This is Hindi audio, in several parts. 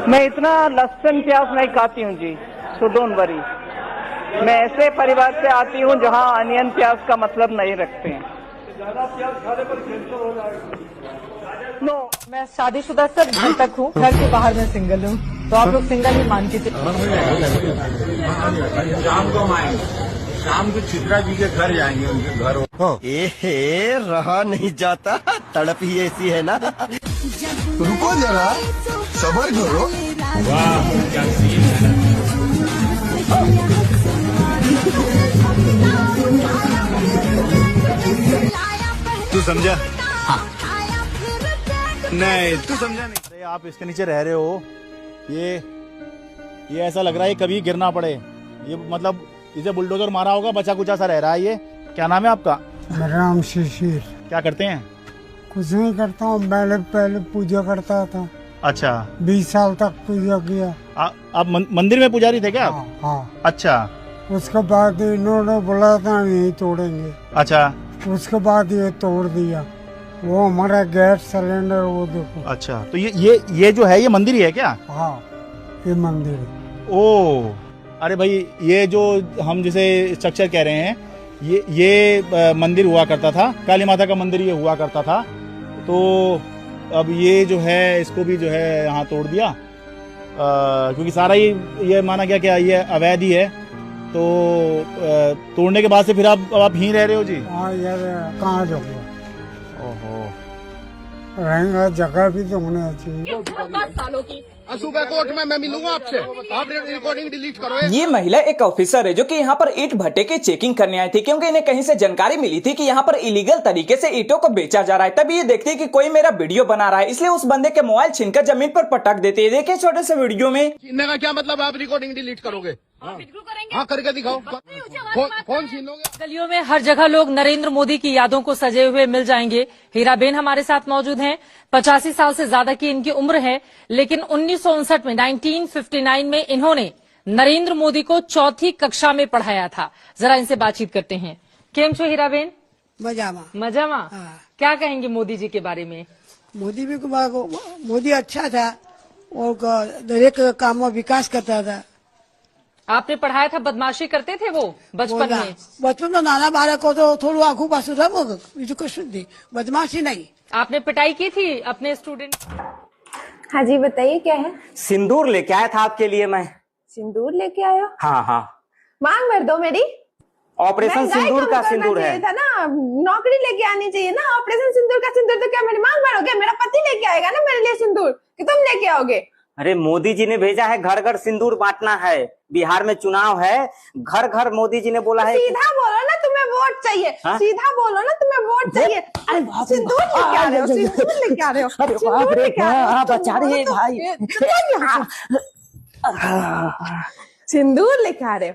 मैं इतना लहसुन प्याज नहीं खाती हूँ जी, सो डोंट वरी। मैं ऐसे परिवार से आती हूँ जहाँ अनियन प्याज का मतलब नहीं रखते हैं। ज्यादा प्याज खाने पर कैंसर हो जाएगा। नो, मैं शादीशुदा सब घर तक हूँ, घर के बाहर मैं सिंगल हूँ, तो आप लोग सिंगल ही मान के शाम को चित्रा जी के घर जाएंगे, उनके घर। रहा नहीं जाता, तड़प ही ऐसी है ना। रुको जरा, सबर करो। वाह क्या सीन है। तू समझा? हाँ। नहीं तू समझा नहीं। आप इसके नीचे रह रहे हो, ये ऐसा लग रहा है कभी गिरना पड़े। ये मतलब इसे बुलडोजर मारा होगा, बचा कुचा सा रह रहा है ये। क्या नाम है आपका? मेरा नाम शिशिर। क्या करते हैं? कुछ नहीं करता हूँ, पहले पूजा करता था। अच्छा, 20 साल तक पूजा किया। आप मंदिर में पुजारी थे क्या? हाँ। अच्छा, उसके बाद इन्होंने बोला था नहीं तोड़ेंगे। अच्छा, उसके बाद ये तोड़ दिया। वो हमारा गैस सिलेंडर, वो देखो। अच्छा, तो ये जो है ये मंदिर ही है क्या? हाँ, ये मंदिर है। ओ, अरे भाई, ये जो हम जिसे स्ट्रक्चर कह रहे हैं, ये मंदिर हुआ करता था, काली माता का मंदिर ये हुआ करता था। तो अब ये जो है इसको भी जो है यहाँ तोड़ दिया, क्योंकि सारा ये माना गया क्या ये अवैध ही है। तो तोड़ने के बाद से फिर आप यहीं रह रहे हो जी? हाँ यार, कहाँ जाऊँगा? ओहो, रहेंगे, जगह भी तो होना चाहिए। सुबह कोर्ट में मैं मिलूंगा आपसे, आप रिकॉर्डिंग डिलीट करो। ये महिला एक ऑफिसर है जो कि यहाँ पर ईंट भट्टे की चेकिंग करने आई थी, क्योंकि इन्हें कहीं से जानकारी मिली थी कि यहाँ पर इलीगल तरीके से ईंटों को बेचा जा रहा है। तभी ये देखती है कि कोई मेरा वीडियो बना रहा है, इसलिए उस बंदे के मोबाइल छीनकर जमीन पर पटक देती है। देखिए छोटे से वीडियो में। छीनने का क्या मतलब? आप रिकॉर्डिंग डिलीट करोगे? हाँ, करके दिखाओ। कौन छीनोगे? गलियों में हर जगह लोग नरेंद्र मोदी की यादों को सजे हुए मिल जाएंगे। हीराबेन हमारे साथ मौजूद हैं। 85 साल से ज्यादा की इनकी उम्र है, लेकिन 1959 में 1959 में इन्होंने नरेंद्र मोदी को 4ठी कक्षा में पढ़ाया था। जरा इनसे बातचीत करते हैं। केम छो हीराबेन? मजामा। क्या कहेंगे मोदी जी के बारे में? मोदी अच्छा था और दरेक काम में विकास करता था। आपने पढ़ाया था, बदमाशी करते थे वो बचपन में? बचपन में नाना बालक को तो थोड़ा आखू पासू था, बीजू कशुं थी, बदमाशी नहीं। आपने पिटाई की थी अपने स्टूडेंट? हाँ जी, बताइए क्या है? सिंदूर लेके आया था आपके लिए मैं। सिंदूर लेके आयो? हाँ हाँ। मांग भर दो मेरी। ऑपरेशन सिंदूर का सिंदूर है था ना, नौकरी लेके आनी चाहिए ना। ऑपरेशन सिंदूर का सिंदूर तो क्या मेरी मांग भरोगे? मेरा पति लेके आएगा ना मेरे लिए सिंदूर, कि तुम लेके आओगे? अरे मोदी जी ने भेजा है, घर घर सिंदूर बांटना है। बिहार में चुनाव है, घर घर मोदी जी ने बोला है। सीधा बोलो ना, तुम्हें वोट चाहिए। सीधा बोलो ना, तुम्हें वोट चाहिए। अरे सिंदूर लेके आ रहे हो, सिंदूर लेके आ रहे हो, सिंदूर लेके आ रहे हो। बचा रहे हैं भाई, सिंदूर लेके आ रहे हो।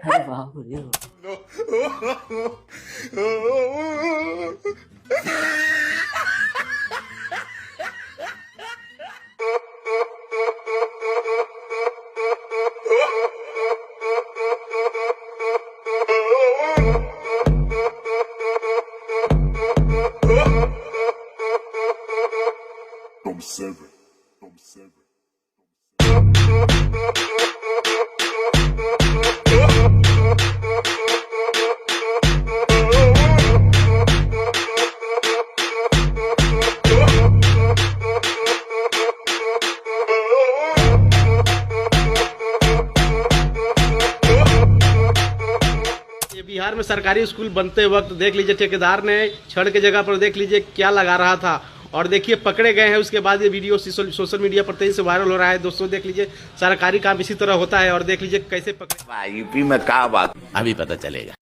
बिहार में सरकारी स्कूल बनते वक्त देख लीजिए ठेकेदार ने छड़ के जगह पर देख लीजिए क्या लगा रहा था, और देखिए पकड़े गए हैं। उसके बाद ये वीडियो सोशल मीडिया पर तेजी से वायरल हो रहा है। दोस्तों देख लीजिए, सरकारी काम इसी तरह होता है, और देख लीजिए कैसे पकड़े। यूपी में क्या बात, अभी पता चलेगा।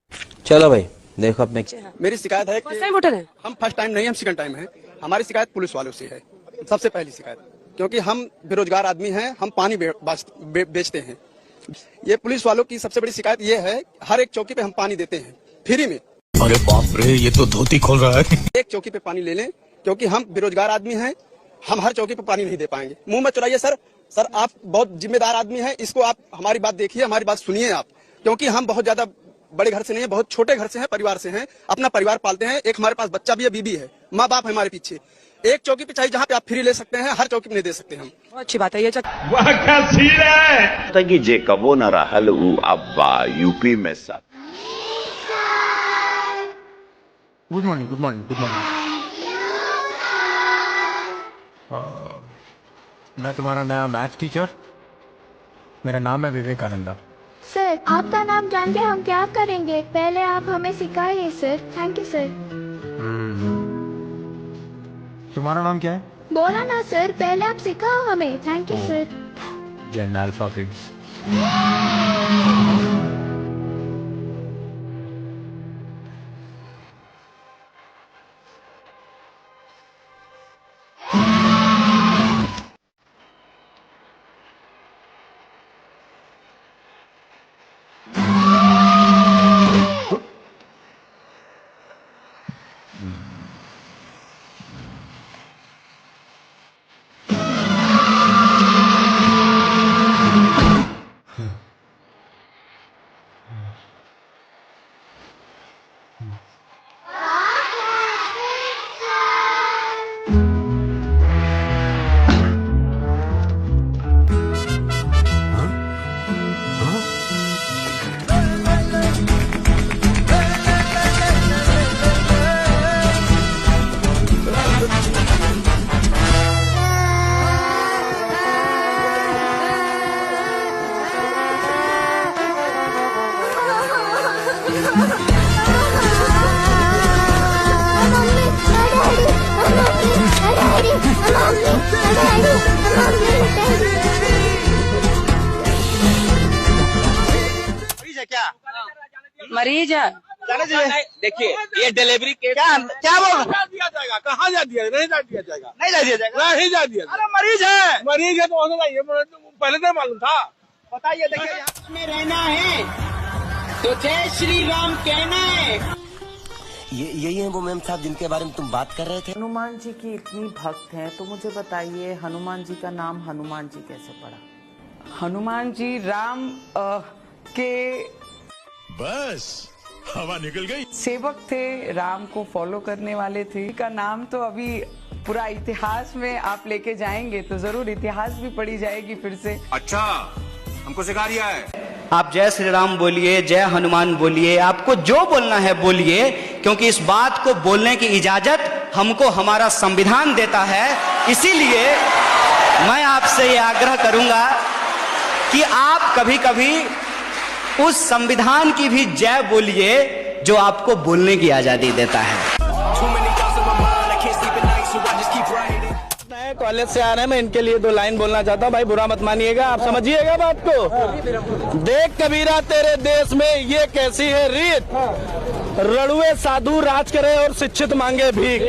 चलो भाई देखो अपने। मेरी शिकायत है कि हम फर्स्ट टाइम नहीं, हम सेकंड टाइम है। हमारी शिकायत पुलिस वालों से है, सबसे पहली शिकायत, क्योंकि हम बेरोजगार आदमी हैं, हम पानी बेचते हैं। ये पुलिस वालों की सबसे बड़ी शिकायत ये है, हर एक चौकी पे हम पानी देते हैं फ्री में। अरे बाप रे, ये तो धोती खोल रहा है। एक चौकी पे पानी ले लें, क्योंकि हम बेरोजगार आदमी हैं, हम हर चौकी पे पानी नहीं दे पाएंगे। मुंह मत चुराइए सर, आप बहुत जिम्मेदार आदमी हैं, इसको आप हमारी बात देखिए, हमारी बात सुनिए आप, क्योंकि हम बहुत ज्यादा बड़े घर से नहीं है, बहुत छोटे घर से हैं, परिवार से हैं, अपना परिवार पालते हैं। एक हमारे पास बच्चा भी है, बीबी है, माँ बाप है हमारे पीछे। एक चौकी पे चाहिए जहाँ पे आप फ्री ले सकते हैं, हर चौकी पे नहीं दे सकते हम। अच्छी बात है ये। तगी जे कबो न रहल उ अब्बा यूपी में सब। Good morning, good morning, good morning. मैं तुम्हारा नया मैथ टीचर, मेरा नाम है विवेकानंदा। सर आपका नाम जान के हम क्या करेंगे, पहले आप हमें सिखाइए सर। Thank you sir. तुम्हारा नाम क्या है? बोला ना सर, पहले आप सिखाओ हमें। Thank you sir. General alphabets. मरीज है। देखिए ये डिलीवरी के क्या बोल दिया जाएगा? कहाँ जा दिया? नहीं जा दिया जाएगा। नहीं जा दिया जाएगा। नहीं जा दिया। अरे मरीज है, मरीज है तो होना चाहिए। पहले तो मालूम था। बताइए, देखिए यहाँ में रहना है तो जय श्री राम कहना है। यही है वो मैम साहब जिनके बारे में तुम बात कर रहे थे। हनुमान जी की इतनी भक्त हैं तो मुझे बताइए हनुमान जी का नाम हनुमान जी कैसे पड़ा? हनुमान जी राम के बस हवा निकल गई। सेवक थे, राम को फॉलो करने वाले थे। का नाम तो अभी पूरा इतिहास में आप लेके जाएंगे तो जरूर इतिहास भी पढ़ी जाएगी फिर से। अच्छा, हमको सिखा दिया है। आप जय श्री राम बोलिए, जय हनुमान बोलिए, आपको जो बोलना है बोलिए, क्योंकि इस बात को बोलने की इजाजत हमको हमारा संविधान देता है। इसीलिए मैं आपसे ये आग्रह करूंगा कि आप कभी कभी उस संविधान की भी जय बोलिए जो आपको बोलने की आजादी देता है। नए कॉलेज से आ रहे हैं, मैं इनके लिए 2 लाइन बोलना चाहता हूँ। भाई बुरा मत मानिएगा, आप समझिएगा बात को। देख कबीरा तेरे देश में ये कैसी है रीत, रड़ुए साधु राज करे और शिक्षित मांगे भीख।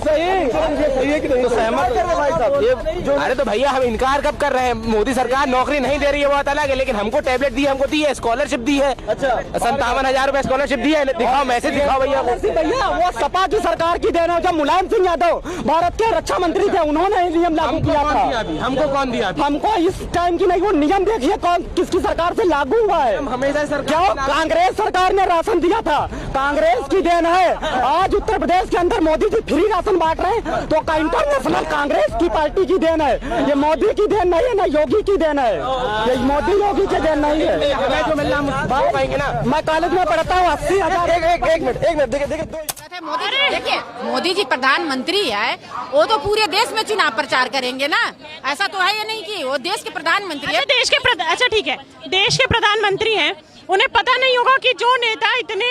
सही कि नहीं? सहमत कर रहे भाई साहब ये? अरे तो भैया हम इनकार कब कर रहे हैं? मोदी सरकार नौकरी नहीं दे रही है बहुत अलग है, लेकिन हमको टैबलेट दी है, हमको दी है, स्कॉलरशिप दी है। अच्छा, 57,000 रुपए स्कॉलरशिप दी है। दिखाओ मैसेज दिखाओ भैया। भैया वो सपा की सरकार की देन है। जब मुलायम सिंह यादव भारत के रक्षा मंत्री थे उन्होंने नियम लागू किया था। हमको कौन दिया? हमको इस टाइम की नहीं, वो नियम देखिए कौन किसकी सरकार से लागू हुआ है। हमेशा क्यों? कांग्रेस सरकार ने राशन दिया था, कांग्रेस की देन है। आज उत्तर प्रदेश के अंदर मोदी जी फ्री राशन बांट रहे हैं तो का इंटरनेशनल कांग्रेस की पार्टी की देन है। ये मोदी की देन नहीं है, ना योगी की देन है। ये मोदी योगी की देन नहीं है। जो मिलना ना, मैं कॉलेज में पढ़ता हूँ। 80,000। एक मिनट देखिए मोदी जी प्रधानमंत्री है, वो तो पूरे देश में चुनाव प्रचार करेंगे ना। ऐसा तो है ये नहीं कि वो देश के प्रधानमंत्री है। अच्छा ठीक है, देश के प्रधानमंत्री हैं, उन्हें पता नहीं होगा कि जो नेता इतने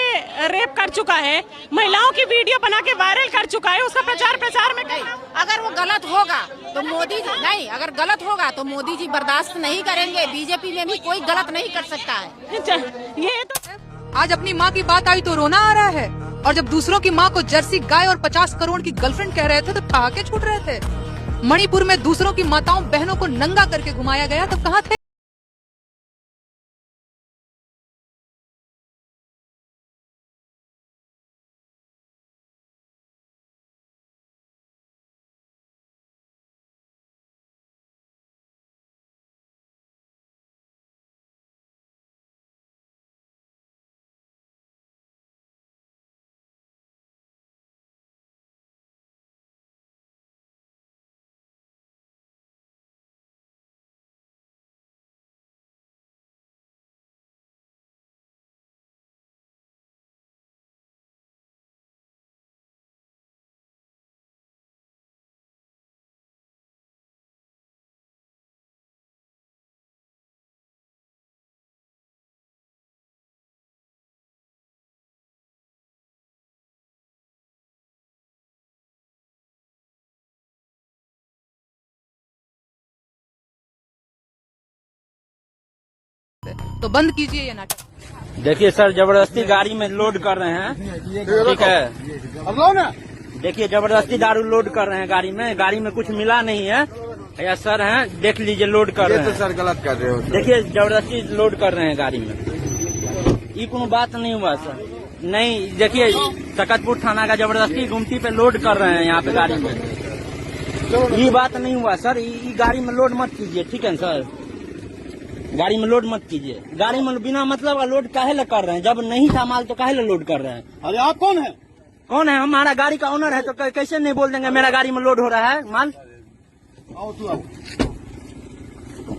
रेप कर चुका है, महिलाओं की वीडियो बना के वायरल कर चुका है, उसका प्रचार में नहीं। अगर वो गलत होगा तो मोदी जी नहीं, अगर गलत होगा तो मोदी जी बर्दाश्त नहीं करेंगे। बीजेपी में भी कोई गलत नहीं कर सकता है। ये तो आज अपनी माँ की बात आई तो रोना आ रहा है, और जब दूसरों की माँ को जर्सी गाय और 50 करोड़ की गर्लफ्रेंड कह रहे थे तो ठहाके छूट रहे थे। मणिपुर में दूसरों की माताओं बहनों को नंगा करके घुमाया गया, तब कहाँ थे? तो बंद कीजिए ये नाटक। देखिए सर, जबरदस्ती गाड़ी में लोड कर रहे हैं, ठीक है। देखिए जबरदस्ती दारू लोड कर रहे हैं गाड़ी में कुछ मिला नहीं है। या सर हैं, देख लीजिए लोड कर रहे हैं। तो सर गलत कर रहे हो। देखिए जबरदस्ती लोड कर रहे हैं गाड़ी में, ये कोई बात नहीं हुआ सर। नहीं, देखिए सकतपुर थाना का जबरदस्ती गुमती पे लोड कर रहे हैं यहाँ पे गाड़ी में, ये बात नहीं हुआ सर। ये गाड़ी में लोड मत कीजिए, ठीक है सर। गाड़ी में लोड मत कीजिए, गाड़ी में बिना मतलब का लोड काहे ला कर रहे हैं? जब नहीं था माल तो काहे ला लोड कर रहे हैं? अरे आप कौन है? कौन है? हमारा गाड़ी का ओनर है, तो कैसे नहीं बोल देंगे मेरा गाड़ी में लोड हो रहा है माल?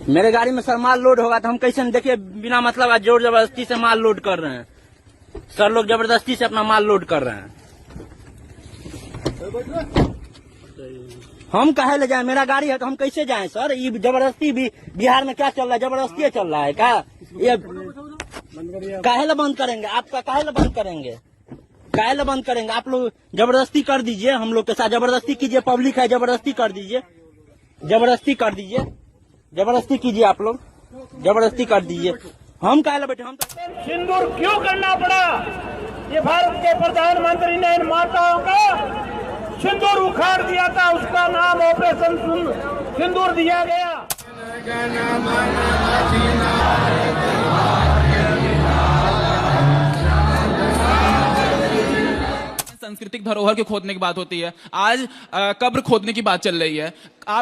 मेरे गाड़ी में सर माल लोड होगा तो हम कैसे? देखिए बिना मतलब जोर जबरदस्ती से माल लोड कर रहे हैं सर, लोग जबरदस्ती से अपना माल लोड कर रहे हैं। हम काहे ले जाए? मेरा गाड़ी है तो हम कैसे जाएं सर? ये जबरदस्ती भी बिहार में क्या चल रहा है? जबरदस्ती चल रहा है क्या? ये काहे ला बंद करेंगे? आपका काहे ला बंद करेंगे? काहे ला बंद करेंगे? आप लोग जबरदस्ती कर दीजिए, हम लोग के साथ जबरदस्ती कीजिए। पब्लिक है, जबरदस्ती कर दीजिए, जबरदस्ती कर दीजिए, जबरदस्ती कीजिए। आप लोग जबरदस्ती कर दीजिए। हम काहे ला बैठे? हम तो सिंदूर क्यों करना पड़ा? ये भारत के प्रधानमंत्री ने इन माताओं का सिंदूर उखाड़ दिया था, उसका नाम ऑपरेशन सिंदूर दिया गया। सांस्कृतिक धरोहर के खोदने की बात होती है, आज कब्र खोदने की बात चल रही है।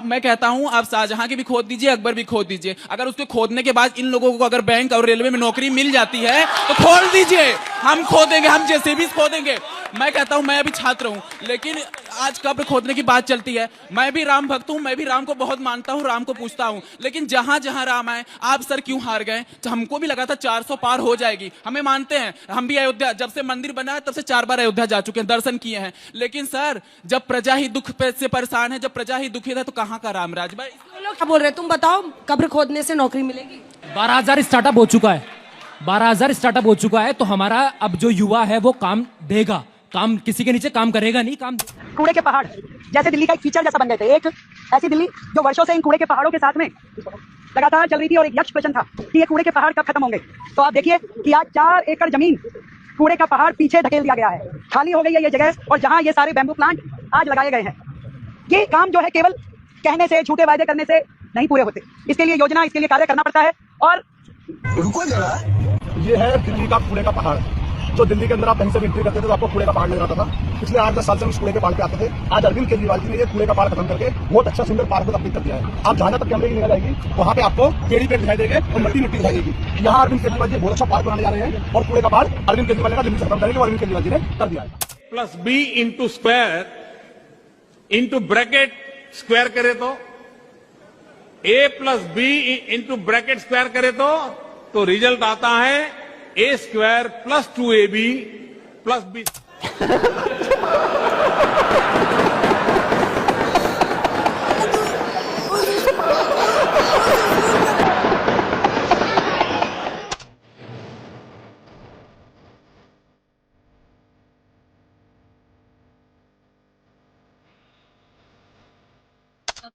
मैं कहता हूं आप शाहजहां की भी खोद दीजिए, अकबर भी खोद दीजिए। अगर उसके खोदने के बाद इन लोगों को अगर बैंक और रेलवे में नौकरी मिल जाती है तो खोल दीजिए, हम खोदेंगे, हम जेसीबी खोदेंगे। मैं कहता हूं, मैं अभी छात्र हूं, लेकिन आज कब्र खोदने की बात चलती है। मैं भी राम भक्त हूं, मैं भी राम को बहुत मानता हूं, राम को पूछता हूं, लेकिन जहां जहां राम आए, आप सर क्यों हार गए? हमको भी लगा था 400 पार हो जाएगी, हमें मानते हैं, हम भी अयोध्या जब से मंदिर बना है तब से 4 बार अयोध्या जा चुके हैं, दर्शन किए हैं। लेकिन सर जब प्रजा ही दुख से परेशान है, जब प्रजा ही दुखित है, तो कहाँ का रामराज? भाई लोग क्या बोल रहे हैं? तुम बताओ, कब्र खोदने से नौकरी मिलेगी? 12,000 स्टार्टअप हो चुका है, 12,000 स्टार्टअप हो चुका है। तो हमारा अब जो युवा है वो काम देगा, काम किसी के नीचे काम करेगा नहीं, काम। कूड़े के पहाड़ जैसे दिल्ली का एक फीचर जैसा बन गए थे। एक ऐसी दिल्ली जो वर्षों से इन कूड़े के पहाड़ों के साथ में लगातार चल रही थी, और एक यक्ष प्रश्न था कि ये कूड़े के पहाड़ कब खत्म होंगे। तो आप देखिए कि आज 4 एकड़ जमीन कूड़े का पहाड़ पीछे धकेल दिया गया है, खाली हो गई है ये जगह, और जहां ये सारे बैम्बू प्लांट आज लगाए गए हैं। ये काम जो है केवल कहने से, झूठे वायदे करने से नहीं पूरे होते, इसके लिए योजना, इसके लिए कार्य करना पड़ता है। और रुको जरा, ये है दिल्ली का कूड़े का पहाड़। जो दिल्ली के अंदर आप कहीं से भी एंट्री करते थे तो आपको कूड़े का पहाड़ नजर आता था। पिछले 8-10 साल से उस कूड़े के पहाड़ पे आते थे। आज अरविंद केजरीवाल जी ने ये कूड़े का पहाड़ खत्म करके बहुत अच्छा सुंदर पार्क को तब्दील कर दिया है। आप जहां तक कैमरे की निगाह जाएगी वहां पे आपको पेड़ दिखाई देंगे और मिट्टी दिखाई देगी। यहाँ अरविंद केजरीवाल जी बहुत अच्छा पार्क बनाने जा रहे हैं, और कूड़े का पहाड़ अरविंद केजरीवाल का दिल्ली से खत्म करेंगे, और अरविंद केजरीवाल जी ने कर दिया है। Plus B into square into bracket square करे तो, A plus B into bracket square करे तो रिजल्ट आता है A square plus 2ab plus B.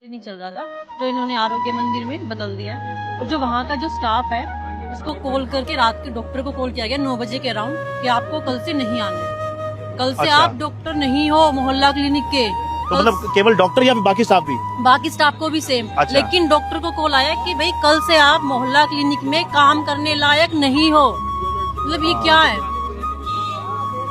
नहीं चल रहा था, जो इन्होंने आरोग्य मंदिर में बदल दिया है। और जो वहाँ का जो स्टाफ है उसको कॉल करके रात के डॉक्टर को कॉल किया गया 9 बजे के अराउंड कि आपको कल से नहीं आना है, कल से आप डॉक्टर नहीं हो मोहल्ला क्लिनिक के। तो मतलब केवल डॉक्टर या बाकी स्टाफ भी? बाकी स्टाफ को भी सेम। लेकिन डॉक्टर को कॉल आया कि भाई कल से आप मोहल्ला क्लिनिक में काम करने लायक नहीं हो। मतलब ये क्या है?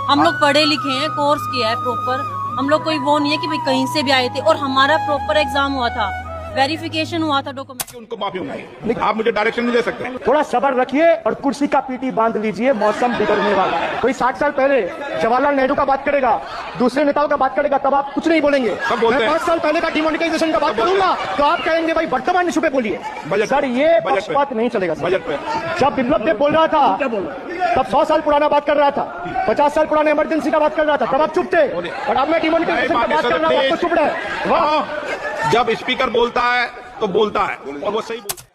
हम लोग पढ़े लिखे हैं, कोर्स किया है प्रॉपर, हम लोग कोई वो नहीं है कि भाई कहीं से भी आए थे, और हमारा प्रॉपर एग्जाम हुआ था, वेरिफिकेशन हुआ था डॉक्यूमेंट। उनको माफी होगी, आप मुझे डायरेक्शन नहीं दे सकते। थोड़ा सब्र रखिए और कुर्सी का पीटी बांध लीजिए, मौसम बिगड़ने वाला है। कोई 60 साल पहले जवाहरलाल नेहरू का बात करेगा, दूसरे नेताओं का बात करेगा, तब आप कुछ नहीं बोलेंगे। मैं 5 साल पहले का डिमोनेटाइजेशन का बात करूंगा तो आप कहेंगे भाई वर्तमान इशू पे बोलिए। सर ये पक्षपात नहीं चलेगा। बजट पे जब बिप्लब देव बोल रहा था तब 100 साल पुराना बात कर रहा था, 50 साल पुराना इमरजेंसी का बात कर रहा था, तब आप चुप थे, और अब मैं डिमोनेटाइजेशन का बात कर रहा हूँ, आपको चुप रहे। जब स्पीकर बोलता है तो बोलता है, और वो सही बोलता है।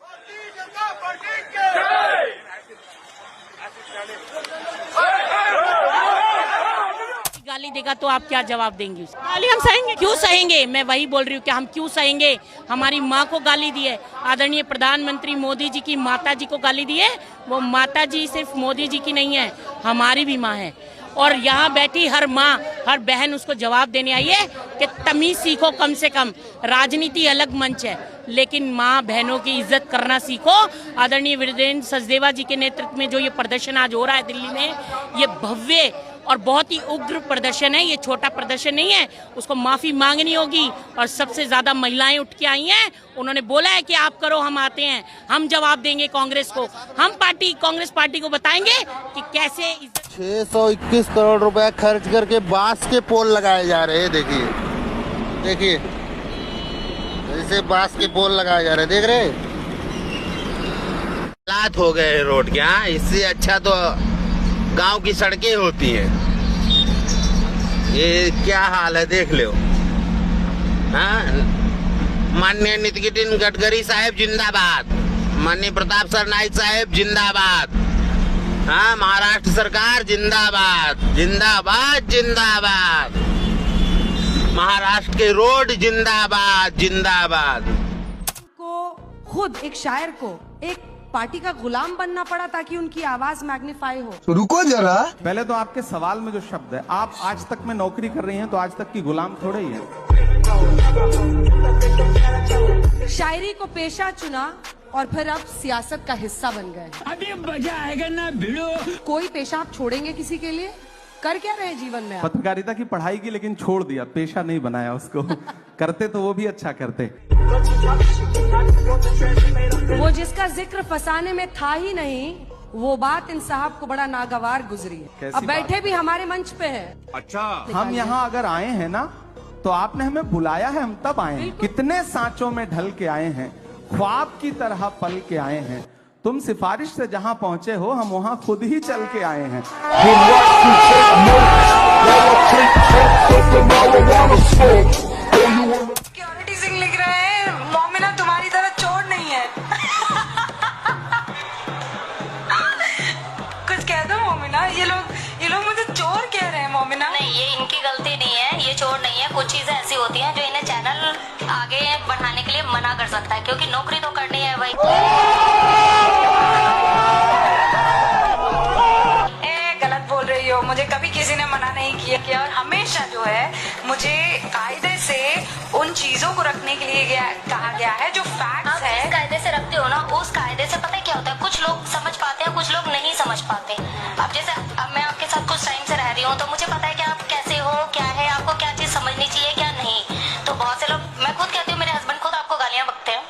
गाली गाली देगा तो आप क्या जवाब देंगे उसको? गाली हम सहेंगे। क्यों सहेंगे? मैं वही बोल रही हूँ कि हम क्यों सहेंगे? हमारी माँ को गाली दी है, आदरणीय प्रधानमंत्री मोदी जी की माता जी को गाली दी है। वो माता जी सिर्फ मोदी जी की नहीं है, हमारी भी माँ है। और यहाँ बैठी हर माँ, हर बहन उसको जवाब देने आई है कि तमीज सीखो, कम से कम राजनीति अलग मंच है, लेकिन माँ बहनों की इज्जत करना सीखो। आदरणीय वीरेंद्र सचदेवा जी के नेतृत्व में जो ये प्रदर्शन आज हो रहा है दिल्ली में, ये भव्य और बहुत ही उग्र प्रदर्शन है, ये छोटा प्रदर्शन नहीं है। उसको माफी मांगनी होगी। और सबसे ज्यादा महिलाएं उठ के आई हैं, उन्होंने बोला है कि आप करो, हम आते हैं, हम जवाब देंगे कांग्रेस को। हम कांग्रेस पार्टी को बताएंगे कि कैसे 621 करोड़ रुपए खर्च करके बांस के पोल लगाए जा रहे हैं। देखिए देखिए, ऐसे बांस के पोल लगाए जा रहे हैं, देख रहे हालात हो गए रोड के। हाँ, इससे अच्छा तो गांव की सड़कें होती हैं। ये क्या हाल है देख लो। हाँ, माननीय नितिन गडकरी साहब जिंदाबाद, माननीय प्रताप सरनाईक साहब जिंदाबाद। हाँ, महाराष्ट्र सरकार जिंदाबाद जिंदाबाद जिंदाबाद। महाराष्ट्र के रोड जिंदाबाद जिंदाबाद। को खुद एक शायर को एक पार्टी का गुलाम बनना पड़ा ताकि उनकी आवाज मैग्नीफाई हो। तो रुको जरा, पहले तो आपके सवाल में जो शब्द है, आप आज तक में नौकरी कर रही हैं तो आज तक की गुलाम थोड़े ही है। शायरी को पेशा चुना और फिर अब सियासत का हिस्सा बन गए। अभी मजा आएगा ना भिड़ो। कोई पेशा आप छोड़ेंगे किसी के लिए? कर क्या रहे जीवन में? पत्रकारिता की पढ़ाई की, लेकिन छोड़ दिया, पेशा नहीं बनाया उसको। करते तो वो भी अच्छा करते। वो जिसका जिक्र फसाने में था ही नहीं, वो बात इन साहब को बड़ा नागवार गुजरी है। अब बैठे भी हमारे मंच पे है। अच्छा, हम यहाँ अगर आए हैं ना, तो आपने हमें बुलाया है, हम तब आए हैं। कितने सांचों में ढल के आए हैं, ख्वाब की तरह पल के आए हैं। तुम सिफारिश से जहां पहुंचे हो, हम वहां खुद ही चल के आए हैं। सिक्योरिटी सिंह लिख रहे हैं, मोमिना तुम्हारी तरह चोर नहीं है। कुछ कह दो मोमिना, ये लोग मुझे चोर कह रहे हैं। मोमिना नहीं, ये इनकी गलती नहीं है, ये चोर नहीं है। कुछ चीजें ऐसी होती हैं जो इन्हें चैनल आगे बढ़ाने के लिए मना कर सकता है, क्योंकि नौकरी तो करनी है भाई। गलत बोल रही हो, मुझे कभी किसी ने मना नहीं किया। और हमेशा जो है मुझे कायदे से उन चीजों को रखने के लिए कहा गया है जो फैक्ट्स है। जिस कायदे से रखते हो ना, उस कायदे से पता है क्या होता है, कुछ लोग समझ पाते हैं, कुछ लोग नहीं समझ पाते। अब जैसे अब मैं आपके साथ कुछ टाइम से रह रही हूँ, तो मुझे पता है कि आप कैसे हो, क्या है, आपको क्या चीज समझनी चाहिए, क्या नहीं। तो बहुत से लोग, मैं खुद कहती हूँ, मेरे हस्बैंड खुद आपको गालियां बकते हैं।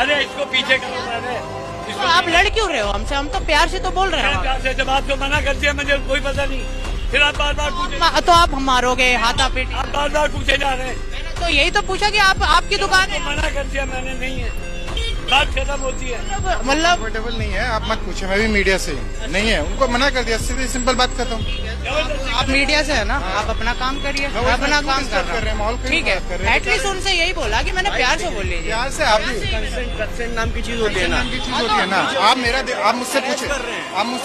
अरे इसको पीछे करो। तो आप लड़ क्यों रहे हो हमसे? हम तो प्यार से तो बोल रहे हैं। प्यार से जब आपको मना कर दिया, मुझे कोई पता नहीं, फिर आप बार बार पूछे। तो आप मारोगे, हाथापेटी। आप बार बार पूछे जा रहे हैं। तो यही तो पूछा कि आपकी दुकान है। मना कर दिया मैंने, नहीं है, बात खत्म होती है। मतलब कंफर्टेबल नहीं है, आप मत पूछे, मैं भी मीडिया से नहीं है, उनको मना कर दिया, सीधी सिंपल बात खत्म। आप मीडिया से है ना, आप अपना काम करिए, अपना काम कर रहे हैं, माहौल ठीक है। एटलीस्ट उनसे यही बोला कि मैंने प्यार से बोल लीजिए। प्यार से आप कंसेंट नाम की चीज होती है ना, आप मुझसे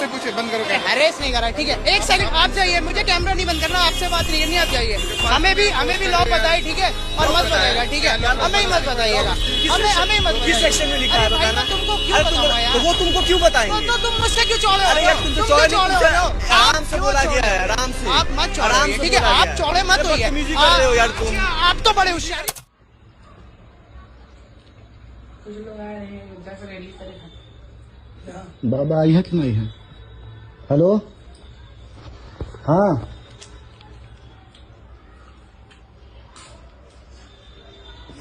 पूछे, बंद करो। हैरेस नहीं कर रहा, ठीक है। एक सेकंड आप जाइए, मुझे कैमरा नहीं बंद करना, आपसे बात नहीं करनी, आप जाइए। हमें भी लॉ बताइए, ठीक है, और मत बताइएगा, ठीक है, हमें ही मत बताइएगा, हमें मत। किस सेक्शन में लिखा है बताना? तुमको क्यों बताऊंगा यार? तो वो तुमको क्यों बताएंगे? तो तुम मुझसे क्यों चौड़े हो? अरे यार, तुम तो चौड़े नहीं हो, आराम से बोला गया है, आराम से। आप मत चौड़े, ठीक है, आप चौड़े मत होइए। बदतमीजी कर रहे हो यार तुम। आप तो बड़े होशियार। बाबा आई है कि नहीं है? हेलो, हाँ,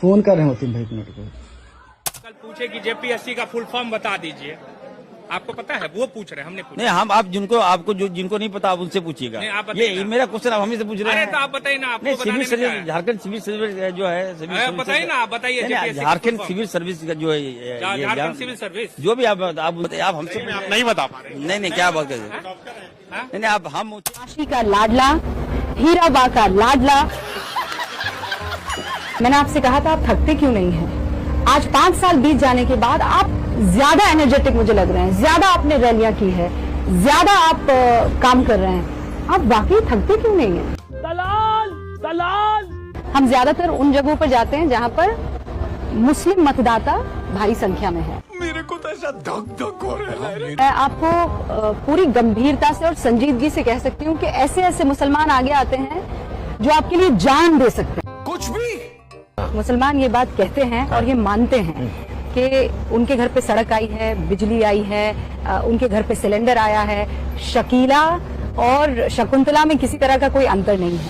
फोन कर रहे हो तुम भाई, एक मिनट को। कल पूछे कि जेपीएससी का फुल फॉर्म बता दीजिए, आपको पता है? वो पूछ रहे, हमने पूछा नहीं। हम आप जिनको नहीं पता आप उनसे पूछिएगा। ये मेरा क्वेश्चन आप हमें से पूछ रहे हैं। अरे तो आप बताइए ना, आपको civil service, Jharkhand civil service जो है, बताइए ना, आप बताइए। झारखंड सिविल सर्विस का जो है, झारखंड सिविल सर्विस, जो भी आप हमसे नहीं बता पा रहे। नहीं, क्या बात कर रहे? नहीं, आप हम काशी का लाडला, हीराबा का लाडला, मैंने आपसे कहा था आप थकते क्यों नहीं हैं। आज 5 साल बीत जाने के बाद आप ज्यादा एनर्जेटिक मुझे लग रहे हैं, ज्यादा आपने रैलियां की है, ज्यादा आप काम कर रहे हैं। आप वाकई थकते क्यों नहीं हैं? दलाल दलाल। हम ज्यादातर उन जगहों पर जाते हैं जहां पर मुस्लिम मतदाता भारी संख्या में है। मेरे को तो ऐसा धक धक हो रहा है। मैं आपको पूरी गंभीरता से और संजीदगी से कह सकती हूँ कि ऐसे ऐसे मुसलमान आगे आते हैं जो आपके लिए जान दे सकते हैं। कुछ भी मुसलमान ये बात कहते हैं और ये मानते हैं कि उनके घर पे सड़क आई है, बिजली आई है, उनके घर पे सिलेंडर आया है। शकीला और शकुंतला में किसी तरह का कोई अंतर नहीं है।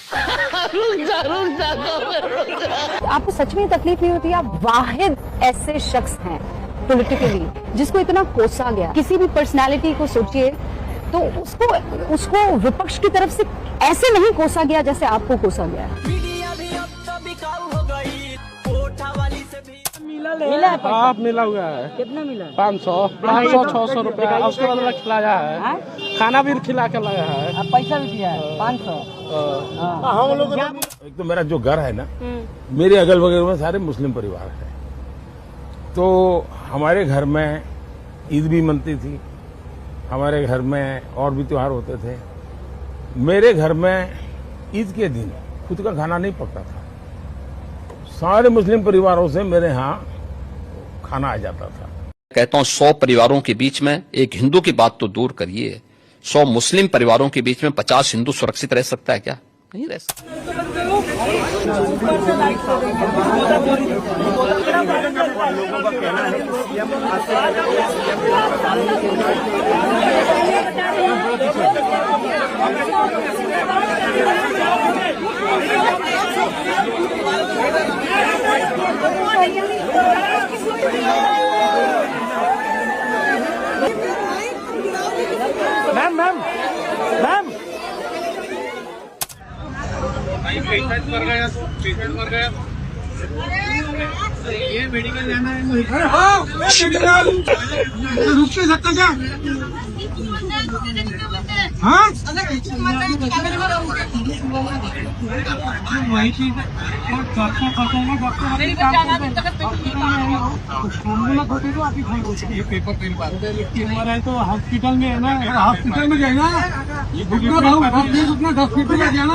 आपको सच में तकलीफ नहीं होती? आप वाहिद ऐसे शख्स हैं पॉलिटिकली जिसको इतना कोसा गया। किसी भी पर्सनालिटी को सोचिए तो उसको विपक्ष की तरफ से ऐसे नहीं कोसा गया जैसे आपको कोसा गया। मिला है? आप मिला हुआ है। कितना मिला? 500 600 रुपया। उसके बाद खिलाया है, खाना भी खिला के लाया है, पैसा भी दिया है 500। हम लोग एक तो मेरा जो घर है ना, मेरे अगल बगल में सारे मुस्लिम परिवार है, तो हमारे घर में ईद भी मनती थी, हमारे घर में और भी त्योहार होते थे। मेरे घर में ईद के दिन खुद का खाना नहीं पकता था, सारे मुस्लिम परिवारों से मेरे यहाँ खाना आ जाता था। कहता हूँ 100 परिवारों के बीच में एक हिंदू की बात तो दूर करिए, 100 मुस्लिम परिवारों के बीच में 50 हिंदू सुरक्षित रह सकता है क्या? नहीं रह सकता। मैम पेशेंट मर गया। ये मेडिकल जाना है। रुक नहीं सकता क्या? हाँ वही चीज ये पेपर है तो हॉस्पिटल में है ना, हॉस्पिटल में जाएगा उतना 10 फीट में जाना।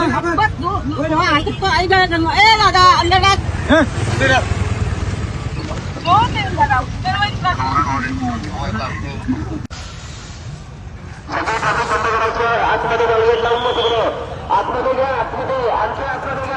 आतमध्ये लावून आतमध्ये घ्या, आतमध्ये आणखी आतमध्ये